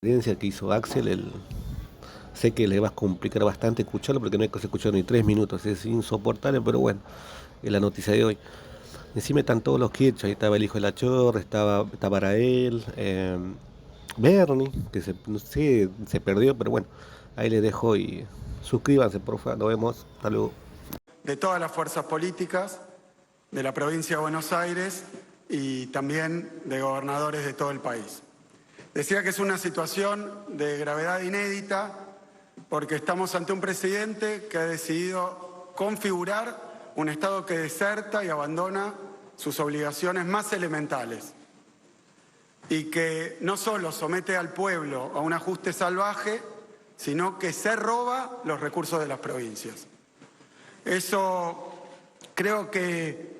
Que hizo Axel, sé que le va a complicar bastante escucharlo porque no hay que escuchar ni 3 minutos, es insoportable, pero bueno, es la noticia de hoy. Encima están todos los kids, ahí estaba el hijo de la Chorra, estaba Arael, Bernie, que no sé, se perdió, pero bueno, ahí les dejo y suscríbanse, por favor, nos vemos, hasta luego. De todas las fuerzas políticas de la provincia de Buenos Aires y también de gobernadores de todo el país. Decía que es una situación de gravedad inédita porque estamos ante un presidente que ha decidido configurar un Estado que deserta y abandona sus obligaciones más elementales y que no solo somete al pueblo a un ajuste salvaje, sino que se roba los recursos de las provincias. Eso creo que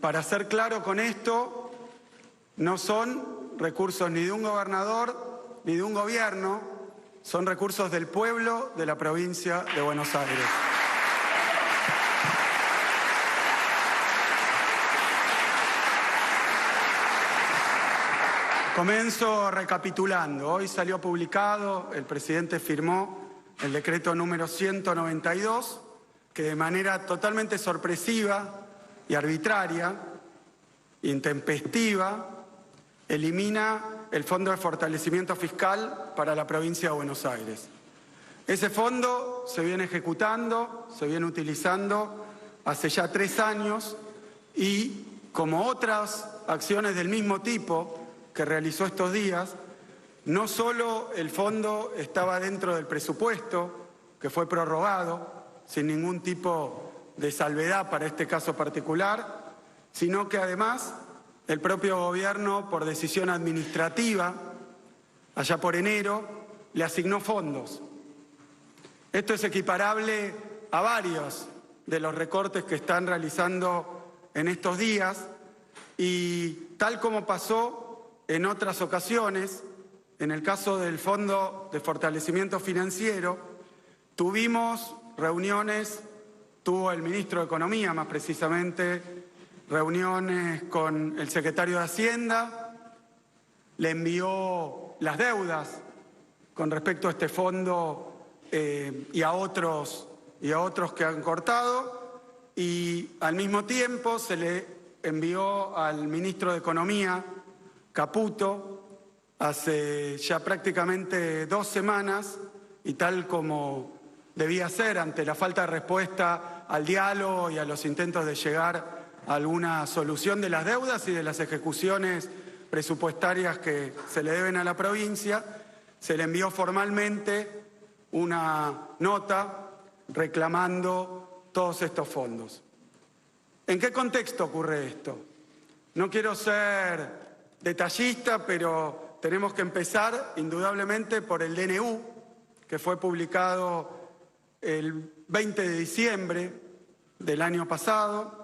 para ser claro con esto, no son recursos ni de un gobernador ni de un gobierno, son recursos del pueblo de la provincia de Buenos Aires. Comienzo recapitulando. Hoy salió publicado, el presidente firmó el decreto número 192, que de manera totalmente sorpresiva y arbitraria, intempestiva, elimina el Fondo de Fortalecimiento Fiscal para la provincia de Buenos Aires. Ese fondo se viene ejecutando, se viene utilizando hace ya 3 años y, como otras acciones del mismo tipo que realizó estos días, no solo el fondo estaba dentro del presupuesto, que fue prorrogado sin ningún tipo de salvedad para este caso particular, sino que además el propio gobierno, por decisión administrativa, allá por enero, le asignó fondos. Esto es equiparable a varios de los recortes que están realizando en estos días y, tal como pasó en otras ocasiones, en el caso del Fondo de Fortalecimiento Financiero, tuvimos reuniones, tuvo el ministro de Economía más precisamente, reuniones con el secretario de Hacienda, le envió las deudas con respecto a este fondo y a otros que han cortado, y al mismo tiempo se le envió al ministro de Economía, Caputo, hace ya prácticamente 2 semanas, y tal como debía ser ante la falta de respuesta al diálogo y a los intentos de llegar a alguna solución de las deudas y de las ejecuciones presupuestarias que se le deben a la provincia, se le envió formalmente una nota reclamando todos estos fondos. ¿En qué contexto ocurre esto? No quiero ser detallista, pero tenemos que empezar indudablemente por el DNU, que fue publicado el 20 de diciembre del año pasado,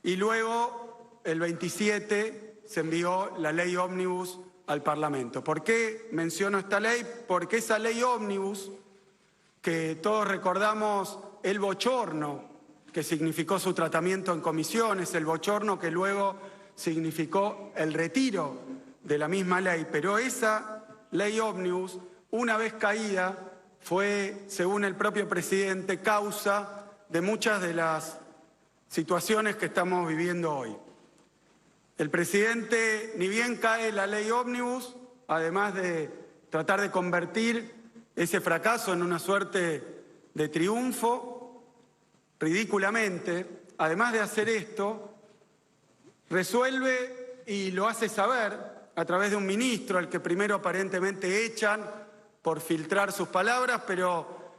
y luego el 27 se envió la ley ómnibus al Parlamento. ¿Por qué menciono esta ley? Porque esa ley ómnibus, que todos recordamos el bochorno que significó su tratamiento en comisiones, el bochorno que luego significó el retiro de la misma ley, pero esa ley ómnibus, una vez caída, fue, según el propio presidente, causa de muchas de las situaciones que estamos viviendo hoy. El presidente, ni bien cae la ley ómnibus, además de tratar de convertir ese fracaso en una suerte de triunfo, ridículamente, además de hacer esto, resuelve y lo hace saber a través de un ministro, al que primero aparentemente echan por filtrar sus palabras, pero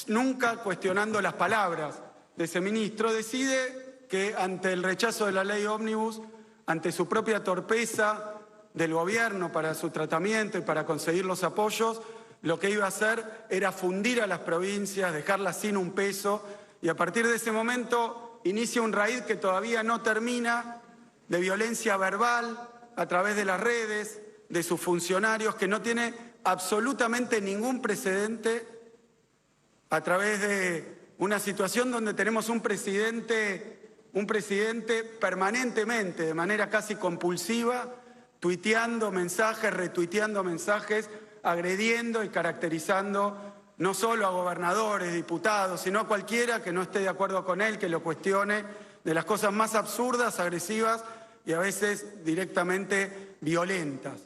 nunca cuestionando las palabras de ese ministro, decide que ante el rechazo de la ley ómnibus, ante su propia torpeza del gobierno para su tratamiento y para conseguir los apoyos, lo que iba a hacer era fundir a las provincias, dejarlas sin un peso, y a partir de ese momento inicia un raíz que todavía no termina, de violencia verbal a través de las redes, de sus funcionarios, que no tiene absolutamente ningún precedente, a través de una situación donde tenemos un presidente permanentemente, de manera casi compulsiva, tuiteando mensajes, retuiteando mensajes, agrediendo y caracterizando no solo a gobernadores, diputados, sino a cualquiera que no esté de acuerdo con él, que lo cuestione, de las cosas más absurdas, agresivas y a veces directamente violentas,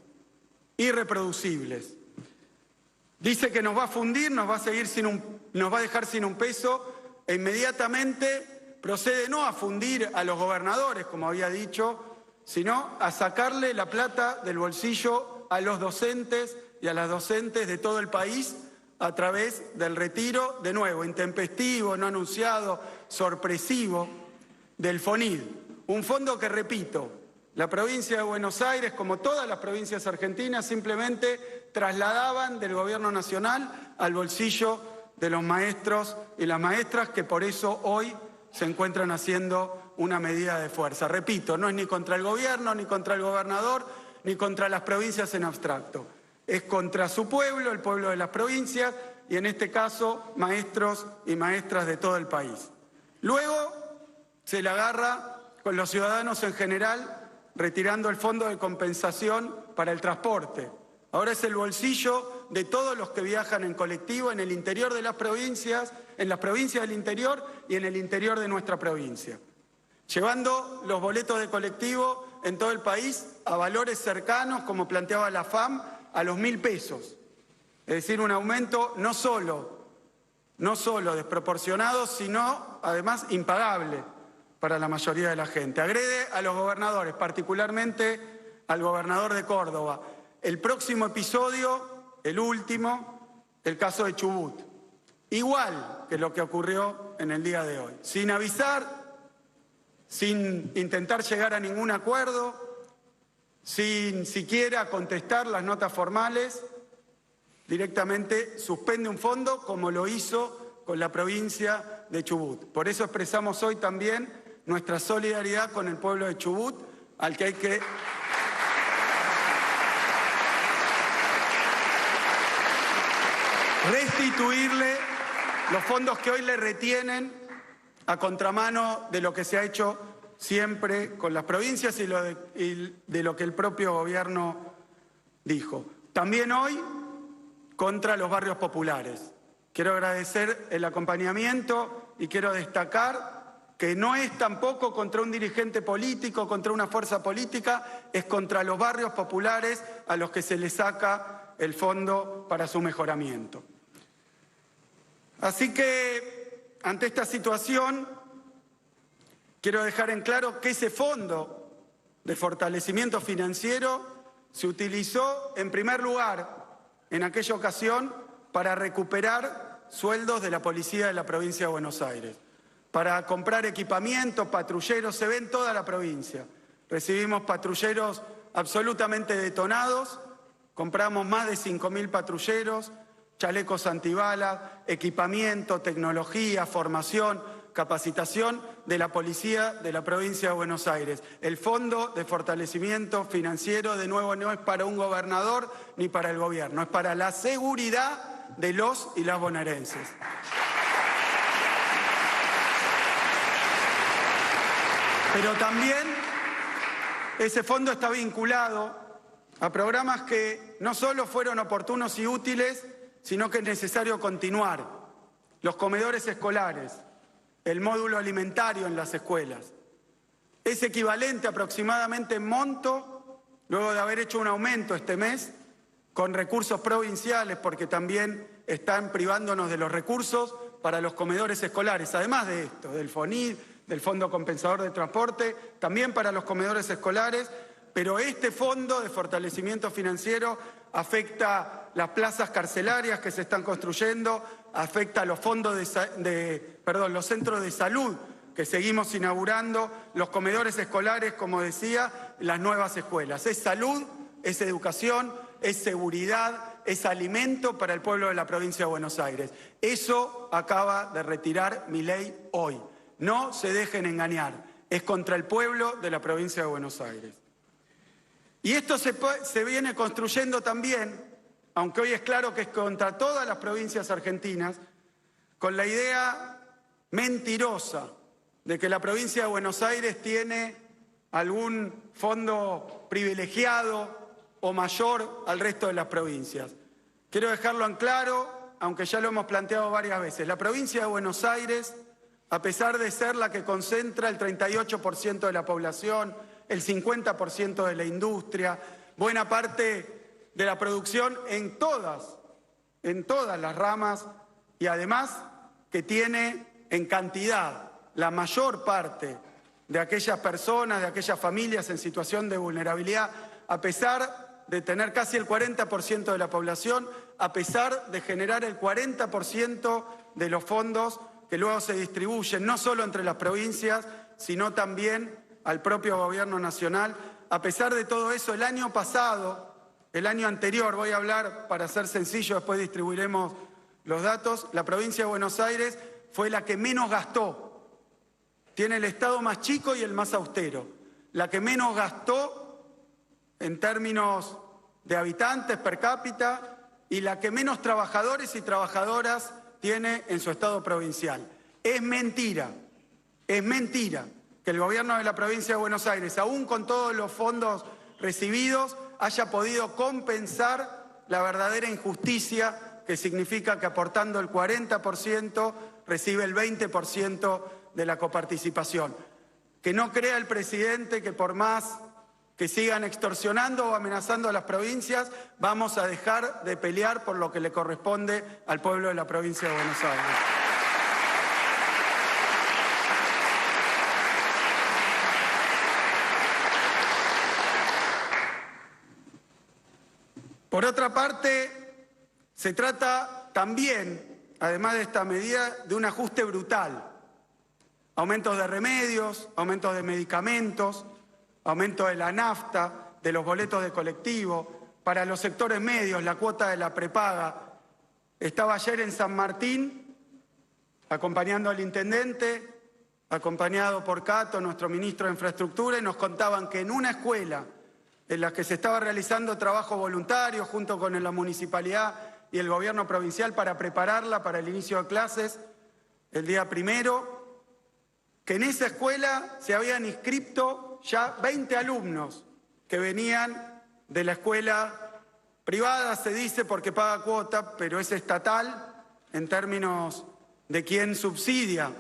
irreproducibles. Dice que nos va a fundir, nos va a dejar sin un peso e inmediatamente procede no a fundir a los gobernadores, como había dicho, sino a sacarle la plata del bolsillo a los docentes y a las docentes de todo el país a través del retiro, de nuevo, intempestivo, no anunciado, sorpresivo, del FONID. Un fondo que, repito, la provincia de Buenos Aires, como todas las provincias argentinas, simplemente trasladaban del gobierno nacional al bolsillo de los maestros y las maestras, que por eso hoy se encuentran haciendo una medida de fuerza. Repito, no es ni contra el gobierno, ni contra el gobernador, ni contra las provincias en abstracto. Es contra su pueblo, el pueblo de las provincias, y en este caso, maestros y maestras de todo el país. Luego se la agarra con los ciudadanos en general, retirando el fondo de compensación para el transporte. Ahora es el bolsillo de todos los que viajan en colectivo en el interior de las provincias, en las provincias del interior y en el interior de nuestra provincia, llevando los boletos de colectivo en todo el país a valores cercanos, como planteaba la FAM, a los 1.000 pesos. Es decir, un aumento no solo desproporcionado, sino además impagable para la mayoría de la gente. Agrede a los gobernadores, particularmente al gobernador de Córdoba. El próximo episodio, el último, el caso de Chubut. Igual que lo que ocurrió en el día de hoy. Sin avisar, sin intentar llegar a ningún acuerdo, sin siquiera contestar las notas formales, directamente suspende un fondo como lo hizo con la provincia de Chubut. Por eso expresamos hoy también nuestra solidaridad con el pueblo de Chubut, al que hay que restituirle los fondos que hoy le retienen, a contramano de lo que se ha hecho siempre con las provincias y de lo que el propio gobierno dijo. También hoy contra los barrios populares. Quiero agradecer el acompañamiento y quiero destacar que no es tampoco contra un dirigente político, contra una fuerza política, es contra los barrios populares a los que se les saca el fondo para su mejoramiento. Así que, ante esta situación, quiero dejar en claro que ese fondo de fortalecimiento financiero se utilizó, en primer lugar, en aquella ocasión, para recuperar sueldos de la policía de la provincia de Buenos Aires, para comprar equipamiento, patrulleros, se ve en toda la provincia. Recibimos patrulleros absolutamente detonados, compramos más de 5.000 patrulleros, chalecos antibalas, equipamiento, tecnología, formación, capacitación de la policía de la provincia de Buenos Aires. El fondo de fortalecimiento financiero, de nuevo, no es para un gobernador ni para el gobierno, es para la seguridad de los y las bonaerenses. Pero también ese fondo está vinculado a programas que no solo fueron oportunos y útiles, sino que es necesario continuar. Los comedores escolares, el módulo alimentario en las escuelas. Es equivalente aproximadamente en monto, luego de haber hecho un aumento este mes, con recursos provinciales, porque también están privándonos de los recursos para los comedores escolares. Además de esto, del FONID, del Fondo Compensador de Transporte, también para los comedores escolares, pero este fondo de fortalecimiento financiero afecta las plazas carcelarias que se están construyendo, afecta los fondos los centros de salud que seguimos inaugurando, los comedores escolares, como decía, las nuevas escuelas. Es salud, es educación, es seguridad, es alimento para el pueblo de la provincia de Buenos Aires. Eso acaba de retirar Milei hoy. No se dejen engañar, es contra el pueblo de la provincia de Buenos Aires. Y esto se viene construyendo también, aunque hoy es claro que es contra todas las provincias argentinas, con la idea mentirosa de que la provincia de Buenos Aires tiene algún fondo privilegiado o mayor al resto de las provincias. Quiero dejarlo en claro, aunque ya lo hemos planteado varias veces. La provincia de Buenos Aires, a pesar de ser la que concentra el 38% de la población, el 50% de la industria, buena parte de la producción en todas las ramas, y además que tiene en cantidad la mayor parte de aquellas personas, de aquellas familias en situación de vulnerabilidad, a pesar de tener casi el 40% de la población, a pesar de generar el 40% de los fondos que luego se distribuyen no solo entre las provincias, sino también al propio gobierno nacional. A pesar de todo eso, el año pasado, el año anterior, voy a hablar para ser sencillo, después distribuiremos los datos, la provincia de Buenos Aires fue la que menos gastó. Tiene el estado más chico y el más austero. La que menos gastó en términos de habitantes per cápita y la que menos trabajadores y trabajadoras tiene en su estado provincial. Es mentira que el gobierno de la provincia de Buenos Aires, aún con todos los fondos recibidos, haya podido compensar la verdadera injusticia que significa que aportando el 40% recibe el 20% de la coparticipación. Que no crea el presidente que por más que sigan extorsionando o amenazando a las provincias, vamos a dejar de pelear por lo que le corresponde al pueblo de la provincia de Buenos Aires. Por otra parte, se trata también, además de esta medida, de un ajuste brutal. Aumentos de remedios, aumentos de medicamentos, aumento de la nafta, de los boletos de colectivo, para los sectores medios, la cuota de la prepaga. Estaba ayer en San Martín, acompañando al intendente, acompañado por Cato, nuestro ministro de Infraestructura, y nos contaban que en una escuela en la que se estaba realizando trabajo voluntario junto con la municipalidad y el gobierno provincial para prepararla para el inicio de clases el día 1, que en esa escuela se habían inscrito ya 20 alumnos que venían de la escuela privada, se dice porque paga cuota, pero es estatal en términos de quién subsidia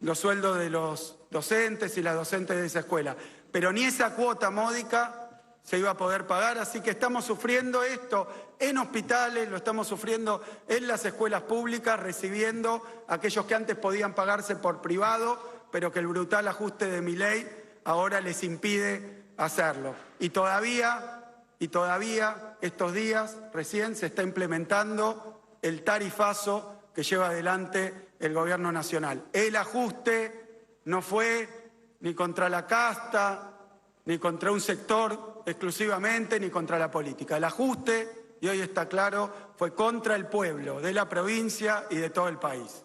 los sueldos de los docentes y las docentes de esa escuela. Pero ni esa cuota módica se iba a poder pagar, así que estamos sufriendo esto en hospitales, lo estamos sufriendo en las escuelas públicas, recibiendo a aquellos que antes podían pagarse por privado, pero que el brutal ajuste de Milei ahora les impide hacerlo. Y todavía, estos días, recién se está implementando el tarifazo que lleva adelante el gobierno nacional. El ajuste no fue ni contra la casta, ni contra un sector exclusivamente, ni contra la política. El ajuste, y hoy está claro, fue contra el pueblo de la provincia y de todo el país.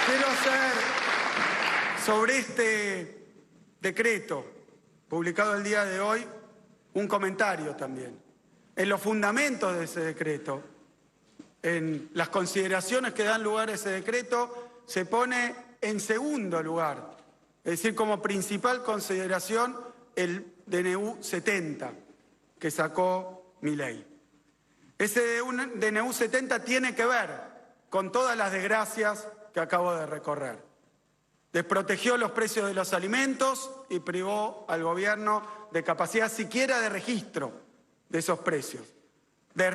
Quiero hacer sobre este decreto, publicado el día de hoy, un comentario también. En los fundamentos de ese decreto, en las consideraciones que dan lugar a ese decreto, se pone en segundo lugar, es decir, como principal consideración, el DNU 70 que sacó Milei. Ese DNU 70 tiene que ver con todas las desgracias que acabo de recorrer. Desprotegió los precios de los alimentos y privó al gobierno de capacidad siquiera de registro de esos precios, de